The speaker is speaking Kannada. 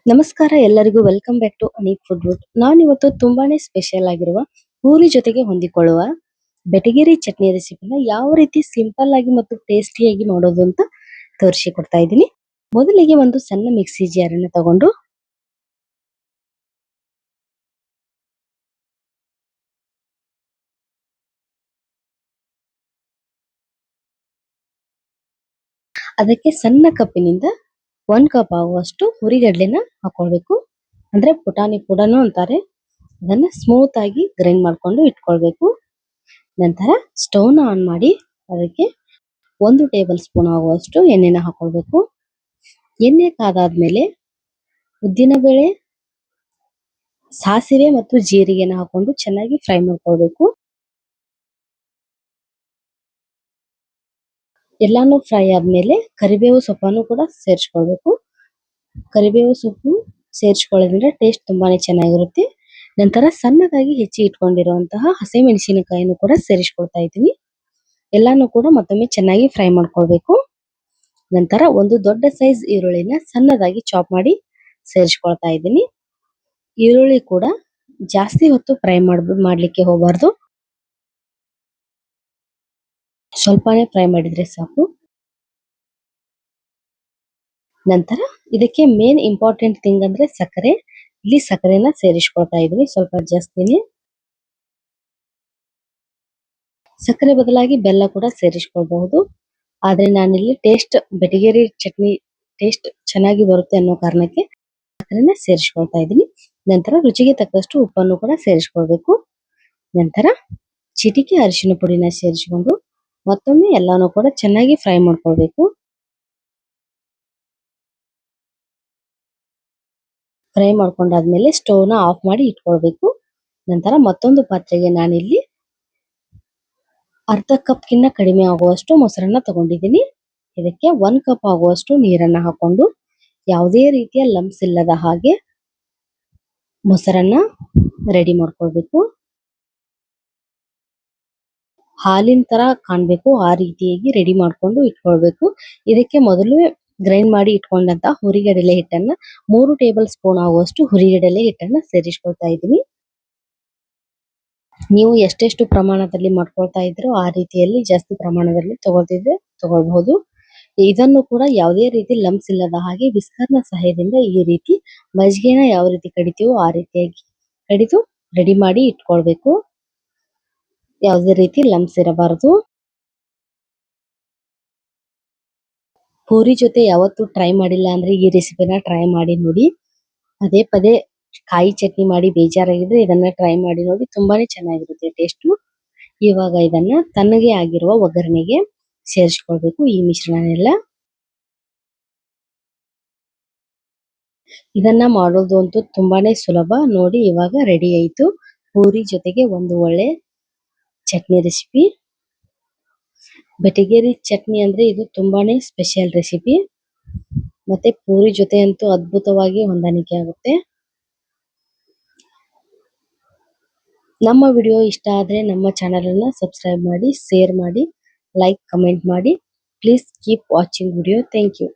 ನಮಸ್ಕಾರ ಎಲ್ಲರಿಗೂ welcome back to Aneek food route. ನಾನು ಇವತ್ತು ತುಂಬಾನೇ ಸ್ಪೆಷಲ್ ಆಗಿರುವ ಪೂರಿ ಜೊತೆಗೆ ಹೊಂದಿಕೊಳ್ಳುವ ಬೆಟಗೇರಿ ಚಟ್ನಿ ರೆಸಿಪಿನ ಯಾವ ರೀತಿ ಸಿಂಪಲ್ ಆಗಿ ಮತ್ತು ಟೇಸ್ಟಿಯಾಗಿ ಮಾಡೋದು ಅಂತ ತೋರಿಸಿಕೊಡ್ತಾ ಇದ್ದೀನಿ. ಮೊದಲಿಗೆ ಒಂದು ಸಣ್ಣ ಮಿಕ್ಸಿ ಜಾರನ್ನು ತಗೊಂಡು ಅದಕ್ಕೆ ಸಣ್ಣ ಕಪ್ಪಿನಿಂದ 1 ಕಪ್ ಆಗುವಷ್ಟು ಹುರಿಗಡ್ಲೆನ ಹಾಕೊಳ್ಬೇಕು. ಅಂದ್ರೆ ಪುಟಾಣಿ ಪುಡನು ಅಂತಾರೆ. ಅದನ್ನ ಸ್ಮೂತ್ ಆಗಿ ಗ್ರೈಂಡ್ ಮಾಡ್ಕೊಂಡು ಇಟ್ಕೊಳ್ಬೇಕು. ನಂತರ ಸ್ಟವ್ನ ಆನ್ ಮಾಡಿ ಅದಕ್ಕೆ 1 ಟೇಬಲ್ ಸ್ಪೂನ್ ಆಗುವಷ್ಟು ಎಣ್ಣೆನ ಹಾಕೊಳ್ಬೇಕು. ಎಣ್ಣೆ ಕಾದಾದ್ಮೇಲೆ ಉದ್ದಿನಬೇಳೆ, ಸಾಸಿವೆ ಮತ್ತು ಜೀರಿಗೆನ ಹಾಕೊಂಡು ಚೆನ್ನಾಗಿ ಫ್ರೈ ಮಾಡ್ಕೊಳ್ಬೇಕು. ಎಲ್ಲಾನು ಫ್ರೈ ಆದ್ಮೇಲೆ ಕರಿಬೇವು ಸೊಪ್ಪನ್ನು ಕೂಡ ಸೇರಿಸ್ಕೊಳ್ಬೇಕು. ಕರಿಬೇವು ಸೊಪ್ಪು ಸೇರಿಸ್ಕೊಳ್ಳೋದ್ರಿಂದ ಟೇಸ್ಟ್ ತುಂಬಾನೇ ಚೆನ್ನಾಗಿರುತ್ತೆ. ನಂತರ ಸಣ್ಣದಾಗಿ ಹೆಚ್ಚಿ ಇಟ್ಕೊಂಡಿರುವಂತಹ ಹಸಿಮೆಣಸಿನಕಾಯಿಯನ್ನು ಕೂಡ ಸೇರಿಸ್ಕೊಳ್ತಾ ಇದ್ದೀನಿ. ಎಲ್ಲಾನು ಕೂಡ ಮತ್ತೊಮ್ಮೆ ಚೆನ್ನಾಗಿ ಫ್ರೈ ಮಾಡ್ಕೊಳ್ಬೇಕು. ನಂತರ ಒಂದು ದೊಡ್ಡ ಸೈಜ್ ಈರುಳ್ಳಿನ ಸಣ್ಣದಾಗಿ ಚಾಪ್ ಮಾಡಿ ಸೇರಿಸ್ಕೊಳ್ತಾ ಇದ್ದೀನಿ. ಈರುಳ್ಳಿ ಕೂಡ ಜಾಸ್ತಿ ಹೊತ್ತು ಫ್ರೈ ಮಾಡ್ಲಿಕ್ಕೆ ಹೋಗಬಾರ್ದು. ಸ್ವಲ್ಪನೇ ಫ್ರೈ ಮಾಡಿದ್ರೆ ಸಾಕು. ನಂತರ ಇದಕ್ಕೆ ಮೇನ್ ಇಂಪಾರ್ಟೆಂಟ್ ಥಿಂಗ್ ಅಂದ್ರೆ ಸಕ್ಕರೆ. ಇಲ್ಲಿ ಸಕ್ಕರೆನ ಸೇರಿಸ್ಕೊಳ್ತಾ ಇದೀನಿ, ಸ್ವಲ್ಪ ಜಾಸ್ತಿನೇ. ಸಕ್ಕರೆ ಬದಲಾಗಿ ಬೆಲ್ಲ ಕೂಡ ಸೇರಿಸ್ಕೊಳ್ಬಹುದು. ಆದ್ರೆ ನಾನಿಲ್ಲಿ ಬೆಟಗೇರಿ ಚಟ್ನಿ ಟೇಸ್ಟ್ ಚೆನ್ನಾಗಿ ಬರುತ್ತೆ ಅನ್ನೋ ಕಾರಣಕ್ಕೆ ಸಕ್ಕರೆನ ಸೇರಿಸ್ಕೊಳ್ತಾ ಇದ್ದೀನಿ. ನಂತರ ರುಚಿಗೆ ತಕ್ಕಷ್ಟು ಉಪ್ಪನ್ನು ಕೂಡ ಸೇರಿಸ್ಕೊಳ್ಬೇಕು. ನಂತರ ಚಿಟಿಕೆ ಅರಿಶಿನ ಪುಡಿನ ಸೇರಿಸಿಕೊಂಡು ಮತ್ತೊಮ್ಮೆ ಎಲ್ಲಾನು ಕೂಡ ಚೆನ್ನಾಗಿ ಫ್ರೈ ಮಾಡ್ಕೊಳ್ಬೇಕು. ಫ್ರೈ ಮಾಡ್ಕೊಂಡಾದ್ಮೇಲೆ ಸ್ಟವ್ನ ಆಫ್ ಮಾಡಿ ಇಟ್ಕೊಳ್ಬೇಕು. ನಂತರ ಮತ್ತೊಂದು ಪಾತ್ರೆಗೆ ನಾನಿಲ್ಲಿ ಅರ್ಧ ಕಪ್ಗಿನ್ನ ಕಡಿಮೆ ಆಗುವಷ್ಟು ಮೊಸರನ್ನ ತಗೊಂಡಿದ್ದೀನಿ. ಇದಕ್ಕೆ 1 ಕಪ್ ಆಗುವಷ್ಟು ನೀರನ್ನ ಹಾಕೊಂಡು ಯಾವುದೇ ರೀತಿಯ ಲಂಪ್ಸ್ ಇಲ್ಲದ ಹಾಗೆ ಮೊಸರನ್ನ ರೆಡಿ ಮಾಡ್ಕೊಳ್ಬೇಕು. ಹಾಲಿನ ತರ ಕಾಣ್ಬೇಕು ಆ ರೀತಿಯಾಗಿ ರೆಡಿ ಮಾಡ್ಕೊಂಡು ಇಟ್ಕೊಳ್ಬೇಕು. ಇದಕ್ಕೆ ಮೊದಲು ಗ್ರೈಂಡ್ ಮಾಡಿ ಇಟ್ಕೊಂಡಂತ ಹುರಿಗಡಲೆ ಹಿಟ್ಟನ್ನ 3 ಟೇಬಲ್ ಸ್ಪೂನ್ ಆಗುವಷ್ಟು ಹುರಿಗಡಲೆ ಹಿಟ್ಟನ್ನ ಸೇರಿಸ್ಕೊಳ್ತಾ ಇದ್ದೀನಿ. ನೀವು ಎಷ್ಟೆಷ್ಟು ಪ್ರಮಾಣದಲ್ಲಿ ಮಾಡ್ಕೊಳ್ತಾ ಇದ್ರೋ ಆ ರೀತಿಯಲ್ಲಿ ಜಾಸ್ತಿ ಪ್ರಮಾಣದಲ್ಲಿ ತಗೊಳ್ತಿದ್ರೆ ತಗೊಳ್ಬಹುದು. ಇದನ್ನು ಕೂಡ ಯಾವುದೇ ರೀತಿ ಲಂಪ್ಸ್ ಇಲ್ಲದ ಹಾಗೆ ವಿಸ್ಕರ್ನ ಸಹಾಯದಿಂದ ಈ ರೀತಿ ಮಜ್ಜಿಗೆನ ಯಾವ ರೀತಿ ಕಡಿತೀವೋ ಆ ರೀತಿಯಾಗಿ ಕಡಿದು ರೆಡಿ ಮಾಡಿ ಇಟ್ಕೊಳ್ಬೇಕು. ಯಾವುದೇ ರೀತಿ ಲಂಪ್ಸ್ ಇರಬಾರದು. ಪೂರಿ ಜೊತೆ ಯಾವತ್ತು ಟ್ರೈ ಮಾಡಿಲ್ಲ ಅಂದ್ರೆ ಈ ರೆಸಿಪಿನ ಟ್ರೈ ಮಾಡಿ ನೋಡಿ. ಪದೇ ಪದೇ ಕಾಯಿ ಚಟ್ನಿ ಮಾಡಿ ಬೇಜಾರಾಗಿದ್ರೆ ಇದನ್ನ ಟ್ರೈ ಮಾಡಿ ನೋಡಿ, ತುಂಬಾನೇ ಚೆನ್ನಾಗಿರುತ್ತೆ ಟೇಸ್ಟ್. ಇವಾಗ ಇದನ್ನ ತಣ್ಣಗೆ ಆಗಿರುವ ಒಗ್ಗರಣೆಗೆ ಸೇರಿಸ್ಕೊಳ್ಬೇಕು ಈ ಮಿಶ್ರಣನೆಲ್ಲ. ಇದನ್ನ ಮಾಡೋದು ಅಂತೂ ತುಂಬಾನೇ ಸುಲಭ. ನೋಡಿ ಇವಾಗ ರೆಡಿ ಆಯ್ತು ಪೂರಿ ಜೊತೆಗೆ ಒಂದು ಒಳ್ಳೆ ಚಟ್ನಿ ರೆಸಿಪಿ. ಬೆಟಗೇರಿ ಚಟ್ನಿ ಅಂದ್ರೆ ಇದು ತುಂಬಾನೇ ಸ್ಪೆಷಲ್ ರೆಸಿಪಿ. ಮತ್ತೆ ಪೂರಿ ಜೊತೆ ಅಂತೂ ಅದ್ಭುತವಾಗಿ ಹೊಂದಾಣಿಕೆ ಆಗುತ್ತೆ. ನಮ್ಮ ವಿಡಿಯೋ ಇಷ್ಟ ಆದ್ರೆ ನಮ್ಮ ಚಾನೆಲ್ ಅನ್ನ ಸಬ್ಸ್ಕ್ರೈಬ್ ಮಾಡಿ, ಶೇರ್ ಮಾಡಿ, ಲೈಕ್, ಕಮೆಂಟ್ ಮಾಡಿ. Please keep watching video. Thank you.